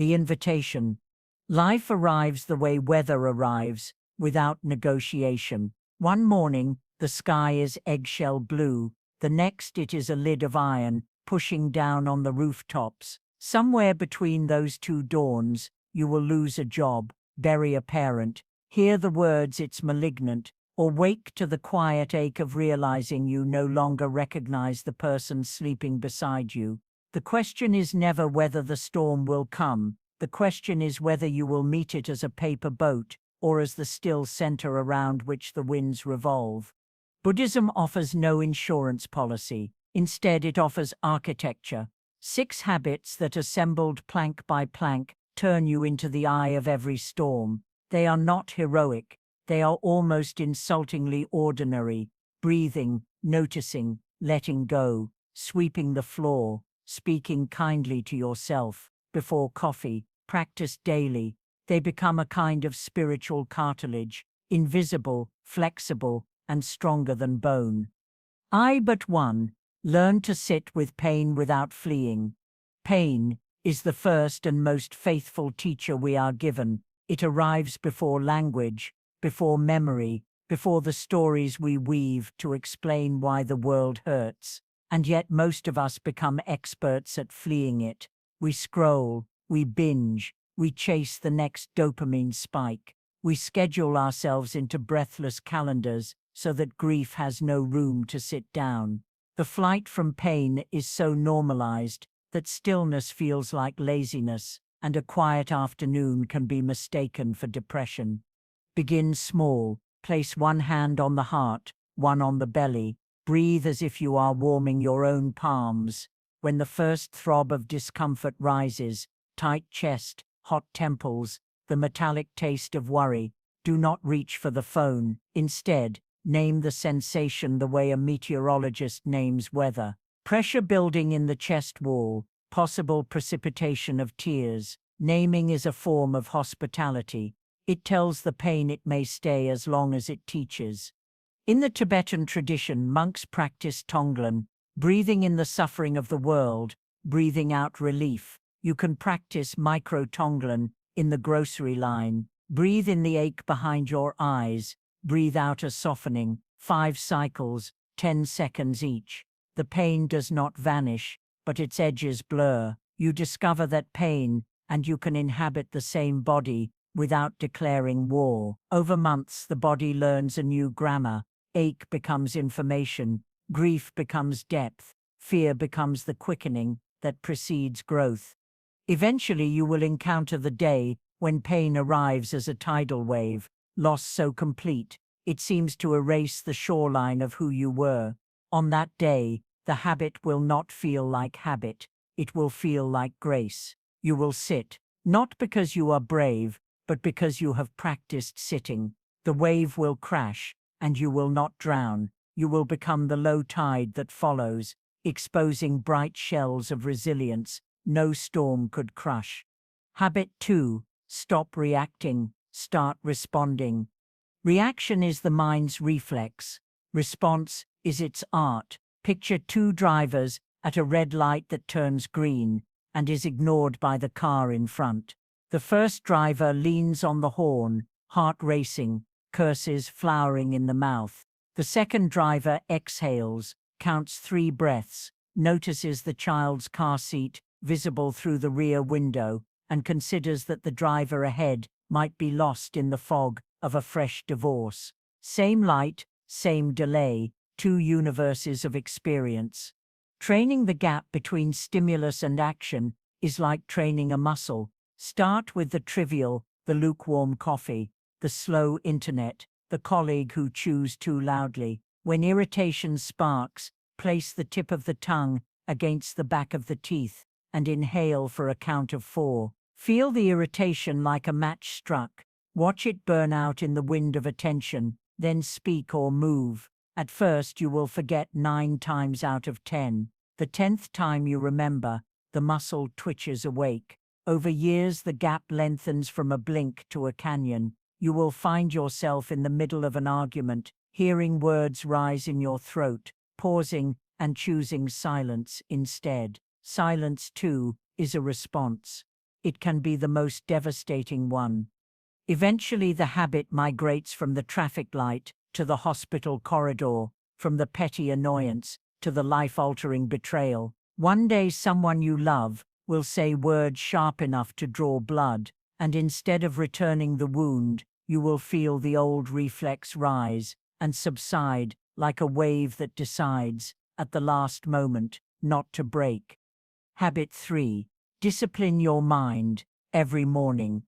The invitation. Life arrives the way weather arrives, without negotiation. One morning, the sky is eggshell blue, the next it is a lid of iron, pushing down on the rooftops. Somewhere between those two dawns, you will lose a job, bury a parent, hear the words "it's malignant," or wake to the quiet ache of realizing you no longer recognize the person sleeping beside you. The question is never whether the storm will come. The question is whether you will meet it as a paper boat or as the still center around which the winds revolve. Buddhism offers no insurance policy. Instead, it offers architecture. 6 habits that, assembled plank by plank, turn you into the eye of every storm. They are not heroic. They are almost insultingly ordinary. Breathing, noticing, letting go, sweeping the floor, speaking kindly to yourself. Before coffee, practiced daily, they become a kind of spiritual cartilage, invisible, flexible, and stronger than bone. I but one. Learn to sit with pain without fleeing. Pain is the first and most faithful teacher we are given. It arrives before language, before memory, before the stories we weave to explain why the world hurts. And yet most of us become experts at fleeing it. We scroll, we binge, we chase the next dopamine spike. We schedule ourselves into breathless calendars so that grief has no room to sit down. The flight from pain is so normalized that stillness feels like laziness, and a quiet afternoon can be mistaken for depression. Begin small. Place one hand on the heart, one on the belly. Breathe as if you are warming your own palms. When the first throb of discomfort rises, tight chest, hot temples, the metallic taste of worry, do not reach for the phone. Instead, name the sensation the way a meteorologist names weather. Pressure building in the chest wall, possible precipitation of tears. Naming is a form of hospitality. It tells the pain it may stay as long as it teaches. In the Tibetan tradition, monks practice Tonglen, breathing in the suffering of the world, breathing out relief. You can practice micro-Tonglen in the grocery line. Breathe in the ache behind your eyes. Breathe out a softening. 5 cycles, 10 seconds each. The pain does not vanish, but its edges blur. You discover that pain, and you can inhabit the same body without declaring war. Over months, the body learns a new grammar. Ache becomes information. Grief becomes depth. Fear becomes the quickening that precedes growth. Eventually, you will encounter the day when pain arrives as a tidal wave, loss so complete, it seems to erase the shoreline of who you were. On that day, the habit will not feel like habit. It will feel like grace. You will sit, not because you are brave, but because you have practiced sitting. The wave will crash, and you will not drown. You will become the low tide that follows, exposing bright shells of resilience no storm could crush. Habit 2. Stop reacting. Start responding. Reaction is the mind's reflex. Response is its art. Picture 2 drivers at a red light that turns green and is ignored by the car in front. The first driver leans on the horn, heart racing, curses flowering in the mouth. The second driver exhales, counts 3 breaths, notices the child's car seat visible through the rear window, and considers that the driver ahead might be lost in the fog of a fresh divorce. Same light, same delay, 2 universes of experience. Training the gap between stimulus and action is like training a muscle. Start with the trivial, the lukewarm coffee, the slow internet, the colleague who chews too loudly. When irritation sparks, place the tip of the tongue against the back of the teeth and inhale for a count of 4. Feel the irritation like a match struck. Watch it burn out in the wind of attention, then speak or move. At first you will forget 9 times out of 10. The 10th time you remember, the muscle twitches awake. Over years the gap lengthens from a blink to a canyon. You will find yourself in the middle of an argument, hearing words rise in your throat, pausing and choosing silence instead. Silence, too, is a response. it can be the most devastating one. Eventually, the habit migrates from the traffic light to the hospital corridor, from the petty annoyance to the life-altering betrayal. One day, someone you love will say words sharp enough to draw blood, and instead of returning the wound, you will feel the old reflex rise and subside like a wave that decides, at the last moment, not to break. Habit 3. Discipline your mind every morning.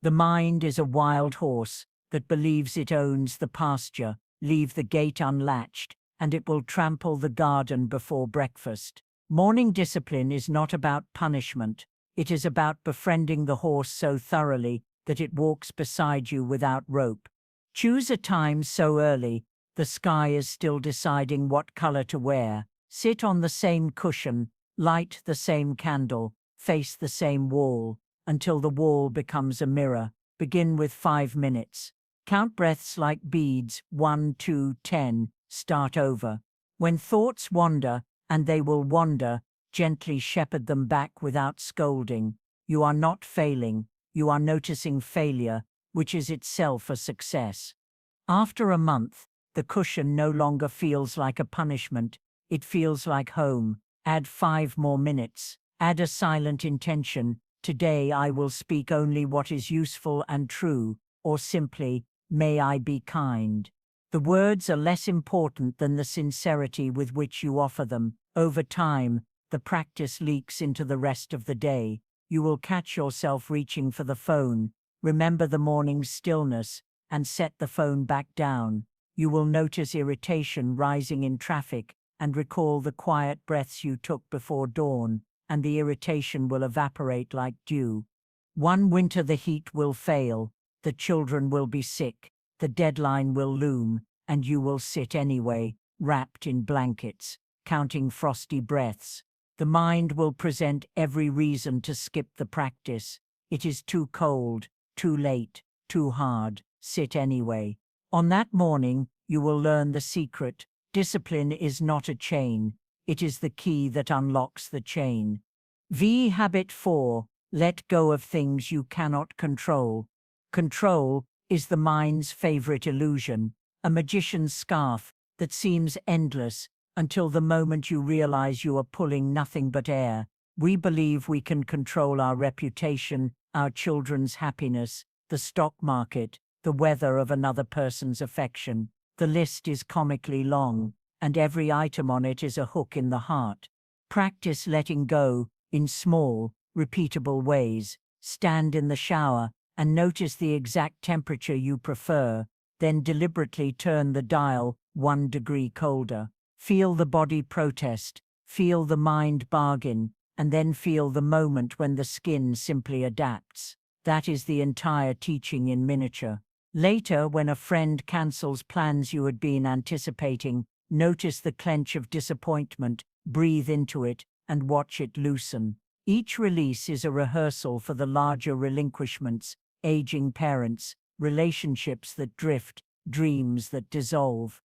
The mind is a wild horse that believes it owns the pasture. Leave the gate unlatched, and it will trample the garden before breakfast. Morning discipline is not about punishment. It is about befriending the horse so thoroughly that it walks beside you without rope. Choose a time so early the sky is still deciding what color to wear. Sit on the same cushion, light the same candle, face the same wall, until the wall becomes a mirror. Begin with 5 minutes. Count breaths like beads, 1, 2, 10, start over. When thoughts wander, and they will wander, gently shepherd them back without scolding. You are not failing, you are noticing failure, which is itself a success. After a month, the cushion no longer feels like a punishment, it feels like home. Add 5 more minutes. Add a silent intention. Today I will speak only what is useful and true, or simply, may I be kind. The words are less important than the sincerity with which you offer them. Over time, the practice leaks into the rest of the day. You will catch yourself reaching for the phone, remember the morning's stillness, and set the phone back down. You will notice irritation rising in traffic and recall the quiet breaths you took before dawn, and the irritation will evaporate like dew. One winter the heat will fail, the children will be sick, the deadline will loom, and you will sit anyway, wrapped in blankets, counting frosty breaths. The mind will present every reason to skip the practice. It is too cold, too late, too hard. Sit anyway. On that morning, you will learn the secret. Discipline is not a chain. It is the key that unlocks the chain. Habit 4. Let go of things you cannot control. Control is the mind's favorite illusion, a magician's scarf that seems endless until the moment you realize you are pulling nothing but air. We believe we can control our reputation, our children's happiness, the stock market, the weather of another person's affection. The list is comically long, and every item on it is a hook in the heart. Practice letting go in small, repeatable ways. Stand in the shower and notice the exact temperature you prefer, then deliberately turn the dial 1 degree colder. Feel the body protest, feel the mind bargain, and then feel the moment when the skin simply adapts. That is the entire teaching in miniature. Later, when a friend cancels plans you had been anticipating, notice the clench of disappointment, breathe into it, and watch it loosen. Each release is a rehearsal for the larger relinquishments, aging parents, relationships that drift, dreams that dissolve.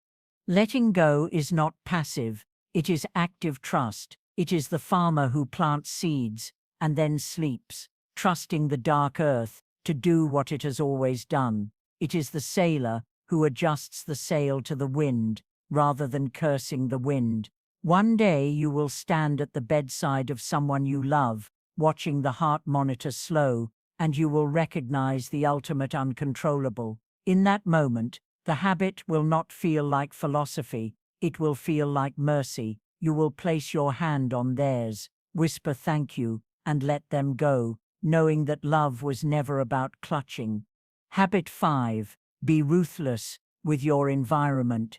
Letting go is not passive, it is active trust. It is the farmer who plants seeds and then sleeps, trusting the dark earth to do what it has always done. It is the sailor who adjusts the sail to the wind rather than cursing the wind. One day you will stand at the bedside of someone you love, watching the heart monitor slow, and you will recognize the ultimate uncontrollable. In that moment, the habit will not feel like philosophy, it will feel like mercy. You will place your hand on theirs, whisper thank you, and let them go, knowing that love was never about clutching. Habit 5. Be ruthless with your environment.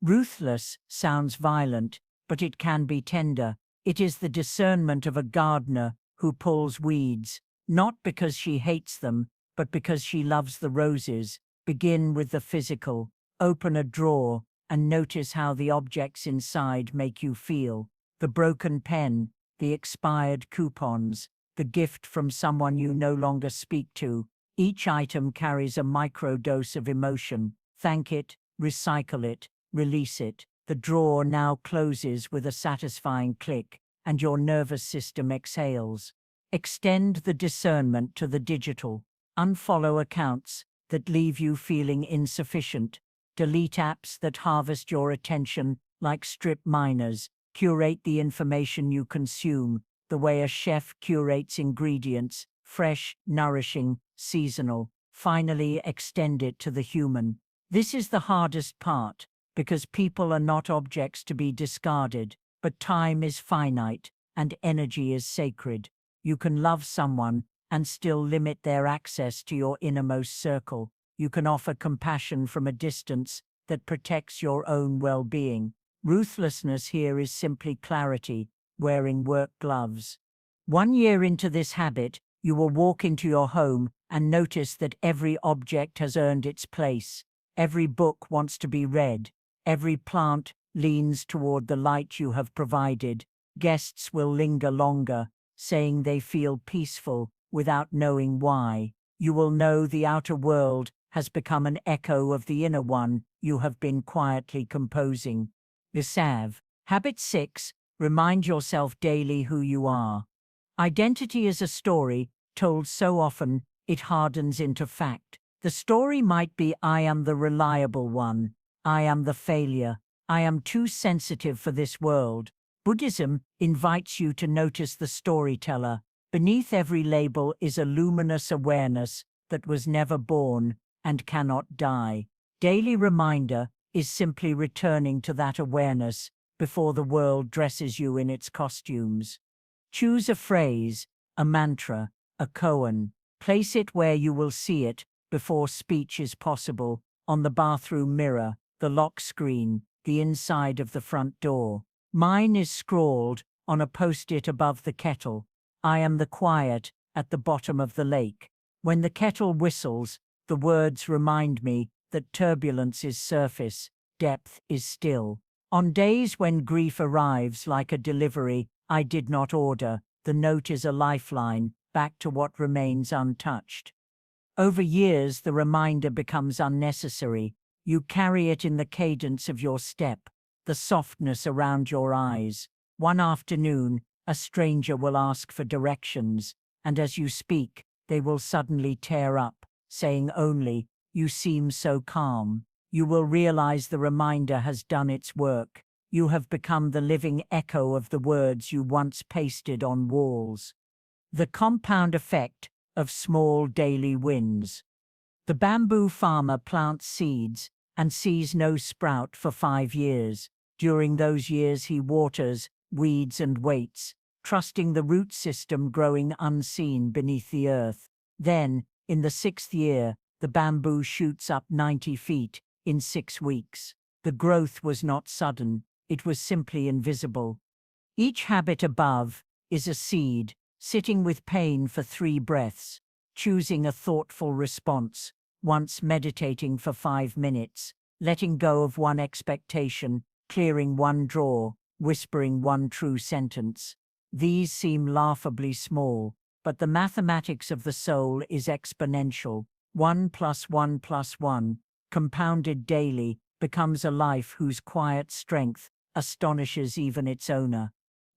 Ruthless sounds violent, but it can be tender. It is the discernment of a gardener who pulls weeds, not because she hates them, but because she loves the roses. Begin with the physical. Open a drawer and notice how the objects inside make you feel. The broken pen, the expired coupons, the gift from someone you no longer speak to. Each item carries a microdose of emotion. Thank it, recycle it, release it. The drawer now closes with a satisfying click, and your nervous system exhales. Extend the discernment to the digital. Unfollow accounts that leave you feeling insufficient. Delete apps that harvest your attention like strip miners. Curate the information you consume, the way a chef curates ingredients, fresh, nourishing, seasonal. Finally, extend it to the human. This is the hardest part, because people are not objects to be discarded, but time is finite, and energy is sacred. You can love someone and still limit their access to your innermost circle. You can offer compassion from a distance that protects your own well-being. Ruthlessness here is simply clarity, wearing work gloves. 1 year into this habit, you will walk into your home and notice that every object has earned its place. Every book wants to be read. Every plant leans toward the light you have provided. Guests will linger longer, saying they feel peaceful without knowing why. You will know the outer world has become an echo of the inner one you have been quietly composing. Visav. Habit 6. Remind yourself daily who you are. Identity is a story told so often it hardens into fact. The story might be, I am the reliable one. I am the failure. I am too sensitive for this world. Buddhism invites you to notice the storyteller. Beneath every label is a luminous awareness that was never born and cannot die. Daily reminder is simply returning to that awareness before the world dresses you in its costumes. Choose a phrase, a mantra, a koan. Place it where you will see it before speech is possible, on the bathroom mirror, the lock screen, the inside of the front door. Mine is scrawled on a post-it above the kettle. I am the quiet at the bottom of the lake. When the kettle whistles, the words remind me that turbulence is surface, depth is still. On days when grief arrives like a delivery I did not order, the note is a lifeline back to what remains untouched. Over years, the reminder becomes unnecessary. You carry it in the cadence of your step, the softness around your eyes. One afternoon, a stranger will ask for directions, and as you speak, they will suddenly tear up, saying only, "You seem so calm." You will realize the reminder has done its work. You have become the living echo of the words you once pasted on walls. The compound effect of small daily wins. The bamboo farmer plants seeds and sees no sprout for 5 years. During those years he waters, weeds and waits, trusting the root system growing unseen beneath the earth. Then, in the 6th year, the bamboo shoots up 90 feet in 6 weeks. The growth was not sudden, it was simply invisible. Each habit above is a seed, sitting with pain for 3 breaths, choosing a thoughtful response, once meditating for 5 minutes, letting go of one expectation, clearing one drawer, whispering one true sentence. These seem laughably small, but the mathematics of the soul is exponential. 1 + 1 + 1, compounded daily, becomes a life whose quiet strength astonishes even its owner.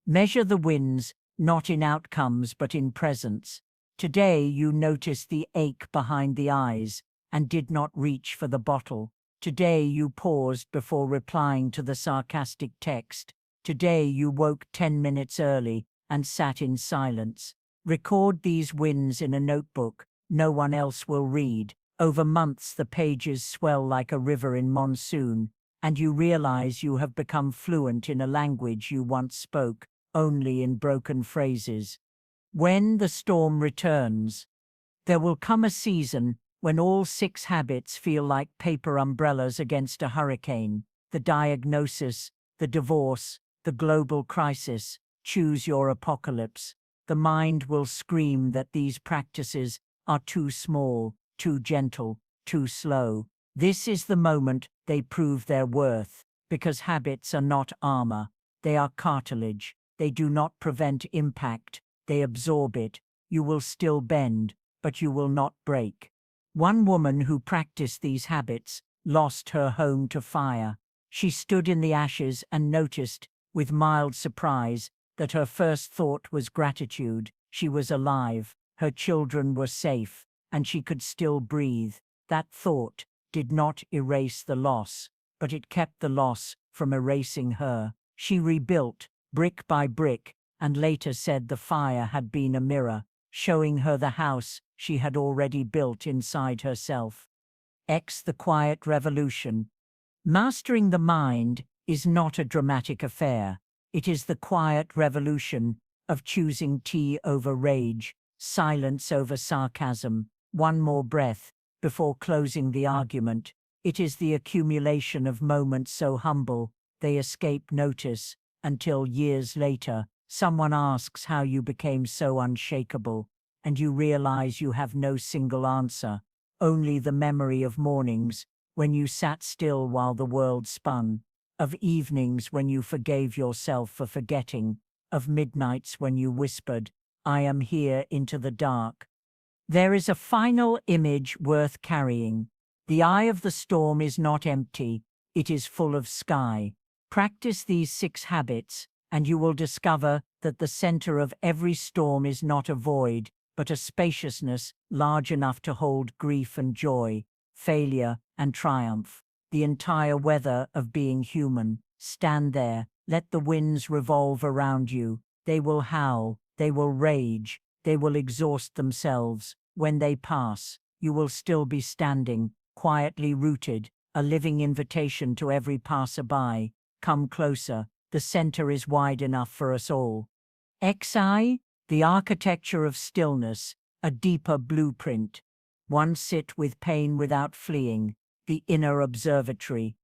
Measure the wins, not in outcomes but in presence. Today you noticed the ache behind the eyes and did not reach for the bottle. Today you paused before replying to the sarcastic text. Today you woke 10 minutes early and sat in silence. Record these wins in a notebook no one else will read. Over months the pages swell like a river in monsoon, and you realize you have become fluent in a language you once spoke only in broken phrases. When the storm returns, there will come a season when all 6 habits feel like paper umbrellas against a hurricane. The diagnosis, the divorce, the global crisis. Choose your apocalypse. The mind will scream that these practices are too small, too gentle, too slow. This is the moment they prove their worth, because habits are not armor, they are cartilage. They do not prevent impact, they absorb it. You will still bend, but you will not break. One woman who practiced these habits lost her home to fire. She stood in the ashes and noticed, with mild surprise, that her first thought was gratitude. she was alive, her children were safe, and she could still breathe. That thought did not erase the loss, but it kept the loss from erasing her. She rebuilt, brick by brick, and later said the fire had been a mirror, showing her the house she had already built inside herself. The quiet revolution. Mastering the mind is not a dramatic affair. It is the quiet revolution of choosing tea over rage, silence over sarcasm, one more breath before closing the argument. It is the accumulation of moments so humble they escape notice until years later someone asks how you became so unshakable, and you realize you have no single answer, only the memory of mornings when you sat still while the world spun, of evenings when you forgave yourself for forgetting, of midnights when you whispered, "I am here," into the dark. There is a final image worth carrying. The eye of the storm is not empty, it is full of sky. Practice these 6 habits, and you will discover that the center of every storm is not a void, but a spaciousness large enough to hold grief and joy, failure and triumph, the entire weather of being human. Stand there, let the winds revolve around you. They will howl, they will rage, they will exhaust themselves. When they pass, you will still be standing, quietly rooted, a living invitation to every passerby. Come closer, the center is wide enough for us all. XI, the architecture of stillness, a deeper blueprint. One sit with pain without fleeing, the inner observatory.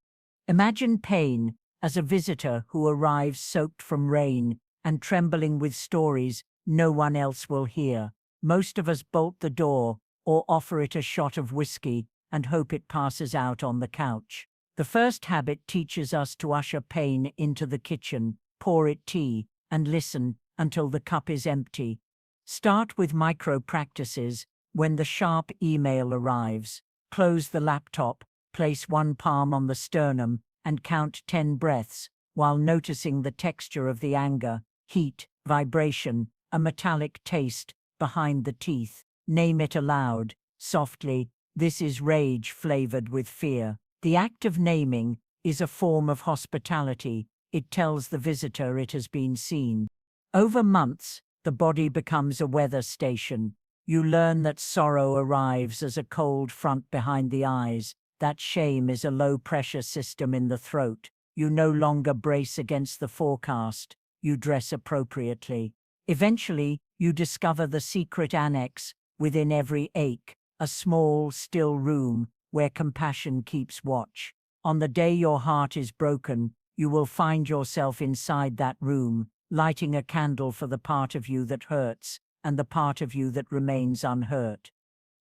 Imagine pain as a visitor who arrives soaked from rain and trembling with stories no one else will hear. Most of us bolt the door or offer it a shot of whiskey and hope it passes out on the couch. The first habit teaches us to usher pain into the kitchen, pour it tea, and listen until the cup is empty. Start with micro practices. When the sharp email arrives, close the laptop, place one palm on the sternum, and count 10 breaths while noticing the texture of the anger, heat, vibration, a metallic taste behind the teeth. Name it aloud, softly. This is rage flavored with fear. The act of naming is a form of hospitality. It tells the visitor it has been seen. Over months, the body becomes a weather station. You learn that sorrow arrives as a cold front behind the eyes, that shame is a low-pressure system in the throat. You no longer brace against the forecast, you dress appropriately. Eventually, you discover the secret annex within every ache, a small, still room where compassion keeps watch. On the day your heart is broken, you will find yourself inside that room, lighting a candle for the part of you that hurts and the part of you that remains unhurt.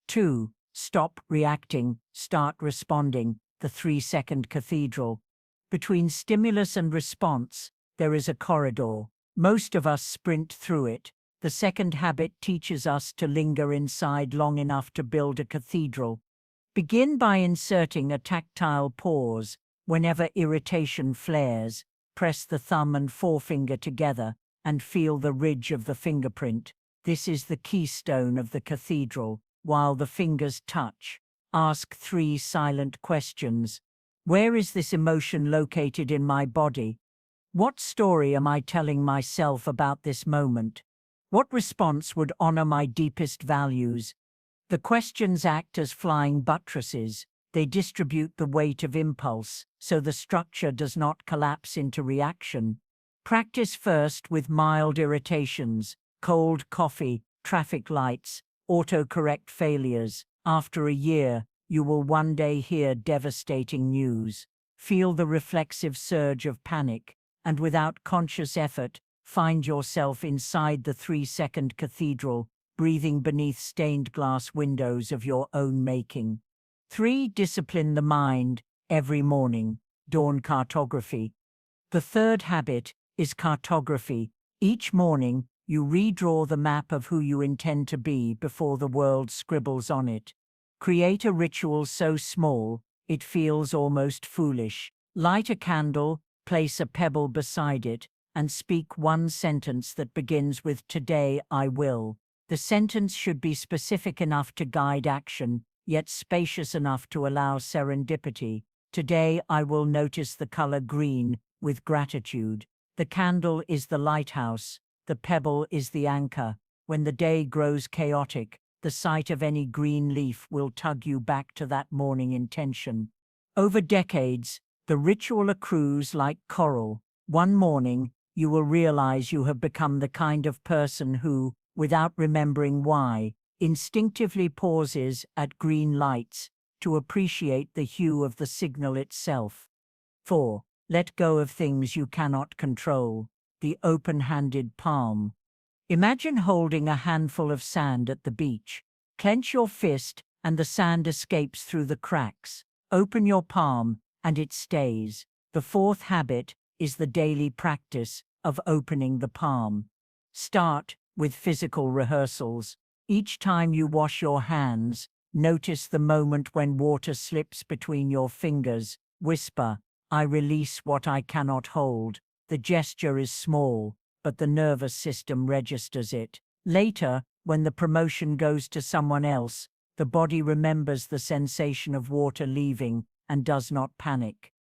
2. Stop reacting, start responding, the 3-second cathedral. Between stimulus and response, there is a corridor. Most of us sprint through it. The second habit teaches us to linger inside long enough to build a cathedral. Begin by inserting a tactile pause. Whenever irritation flares, press the thumb and forefinger together and feel the ridge of the fingerprint. This is the keystone of the cathedral. While the fingers touch, ask 3 silent questions. Where is this emotion located in my body? What story am I telling myself about this moment? What response would honor my deepest values? The questions act as flying buttresses. They distribute the weight of impulse, so the structure does not collapse into reaction. Practice first with mild irritations, cold coffee, traffic lights, autocorrect failures. After a year, you will one day hear devastating news. Feel the reflexive surge of panic, and without conscious effort, find yourself inside the 3-second cathedral, breathing beneath stained glass windows of your own making. 3. Discipline the mind every morning. Dawn cartography. The third habit is cartography. Each morning, you redraw the map of who you intend to be before the world scribbles on it. Create a ritual so small, it feels almost foolish. Light a candle, place a pebble beside it, and speak one sentence that begins with "Today I will." The sentence should be specific enough to guide action, yet spacious enough to allow serendipity. Today I will notice the color green with gratitude. The candle is the lighthouse, the pebble is the anchor. When the day grows chaotic, the sight of any green leaf will tug you back to that morning intention. Over decades, the ritual accrues like coral. One morning, you will realize you have become the kind of person who, without remembering why, instinctively pauses at green lights to appreciate the hue of the signal itself. 4. Let go of things you cannot control. The open-handed palm. Imagine holding a handful of sand at the beach. Clench your fist and the sand escapes through the cracks. Open your palm and it stays. The fourth habit is the daily practice of opening the palm. Start with physical rehearsals. Each time you wash your hands, notice the moment when water slips between your fingers. Whisper, "I release what I cannot hold." The gesture is small, but the nervous system registers it. Later, when the promotion goes to someone else, the body remembers the sensation of water leaving and does not panic.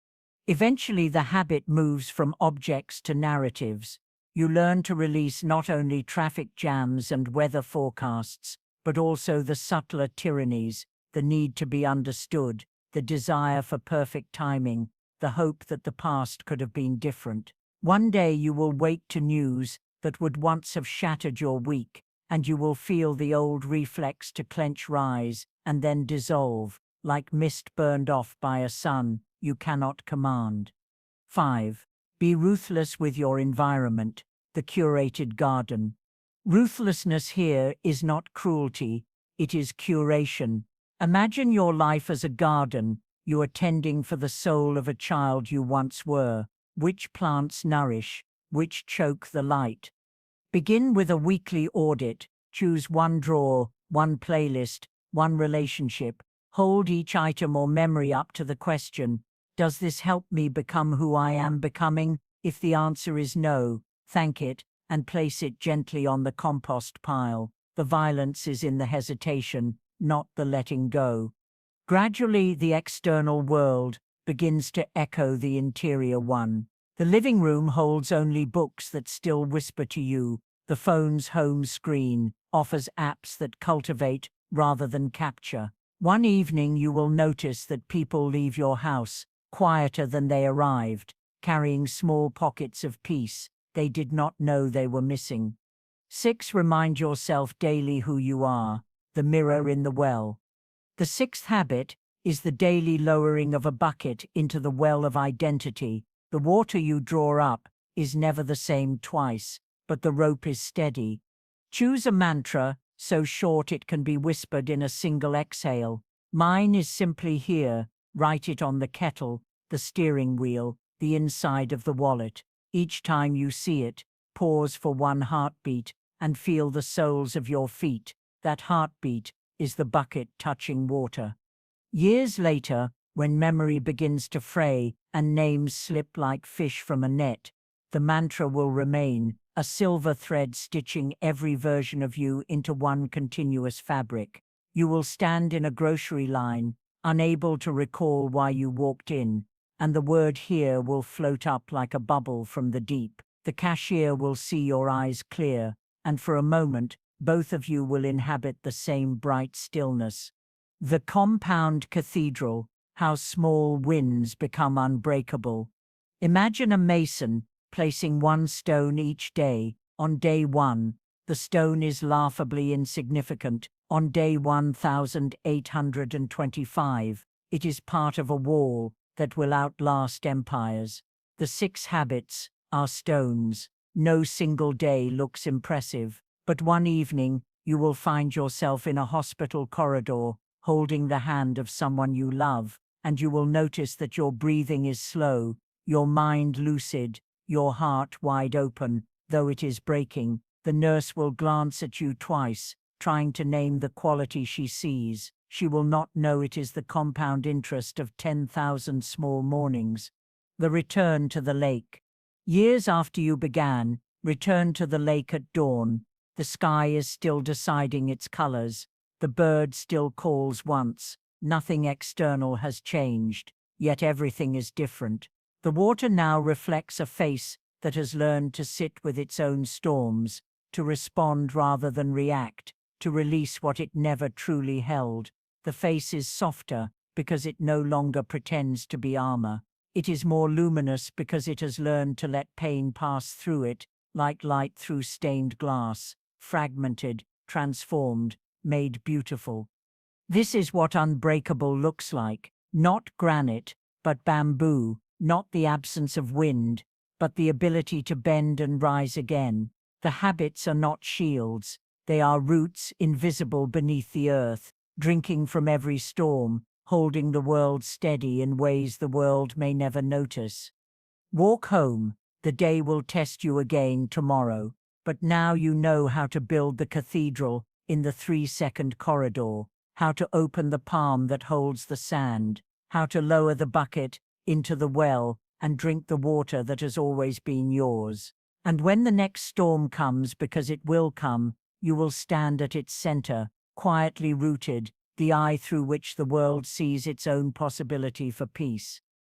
Eventually, the habit moves from objects to narratives. You learn to release not only traffic jams and weather forecasts, but also the subtler tyrannies, the need to be understood, the desire for perfect timing, the hope that the past could have been different. One day you will wake to news that would once have shattered your week, and you will feel the old reflex to clench rise and then dissolve, like mist burned off by a sun you cannot command. 5. Be ruthless with your environment, the curated garden. Ruthlessness here is not cruelty, it is curation. Imagine your life as a garden you are tending for the soul of a child you once were. Which plants nourish, which choke the light. Begin with a weekly audit. Choose one drawer, one playlist, one relationship. Hold each item or memory up to the question, does this help me become who I am becoming? If the answer is no, thank it and place it gently on the compost pile. The violence is in the hesitation, not the letting go. Gradually, the external world begins to echo the interior one. The living room holds only books that still whisper to you. The phone's home screen offers apps that cultivate rather than capture. One evening you will notice that people leave your house quieter than they arrived, carrying small pockets of peace they did not know they were missing. 6. Remind yourself daily who you are, the mirror in the well. The sixth habit is the daily lowering of a bucket into the well of identity. The water you draw up is never the same twice, but the rope is steady. Choose a mantra so short it can be whispered in a single exhale. Mine is simply here. Write it on the kettle, the steering wheel, the inside of the wallet. Each time you see it, pause for one heartbeat and feel the soles of your feet. That heartbeat is the bucket touching water. Years later, when memory begins to fray and names slip like fish from a net, the mantra will remain, a silver thread stitching every version of you into one continuous fabric. You will stand in a grocery line, unable to recall why you walked in, and the word "here" will float up like a bubble from the deep. The cashier will see your eyes clear, and for a moment, both of you will inhabit the same bright stillness. The compound cathedral, how small winds become unbreakable. Imagine a mason placing one stone each day. On day 1, the stone is laughably insignificant. On day 1825, it is part of a wall that will outlast empires. The 6 habits are stones. No single day looks impressive, but one evening you will find yourself in a hospital corridor, holding the hand of someone you love, and you will notice that your breathing is slow, your mind lucid, your heart wide open, though it is breaking. The nurse will glance at you twice, trying to name the quality she sees. She will not know it is the compound interest of 10,000 small mornings. The return to the lake. Years after you began, return to the lake at dawn. The sky is still deciding its colors. The bird still calls once. Nothing external has changed, yet everything is different. The water now reflects a face that has learned to sit with its own storms, to respond rather than react, to release what it never truly held. The face is softer because it no longer pretends to be armor. It is more luminous because it has learned to let pain pass through it, like light through stained glass, fragmented, transformed, made beautiful. This is what unbreakable looks like, not granite, but bamboo, not the absence of wind, but the ability to bend and rise again. The habits are not shields, they are roots invisible beneath the earth, drinking from every storm, holding the world steady in ways the world may never notice. Walk home, the day will test you again tomorrow, but now you know how to build the cathedral in the 3-second corridor, how to open the palm that holds the sand, how to lower the bucket into the well and drink the water that has always been yours. And when the next storm comes, because it will come, you will stand at its center, quietly rooted, the eye through which the world sees its own possibility for peace.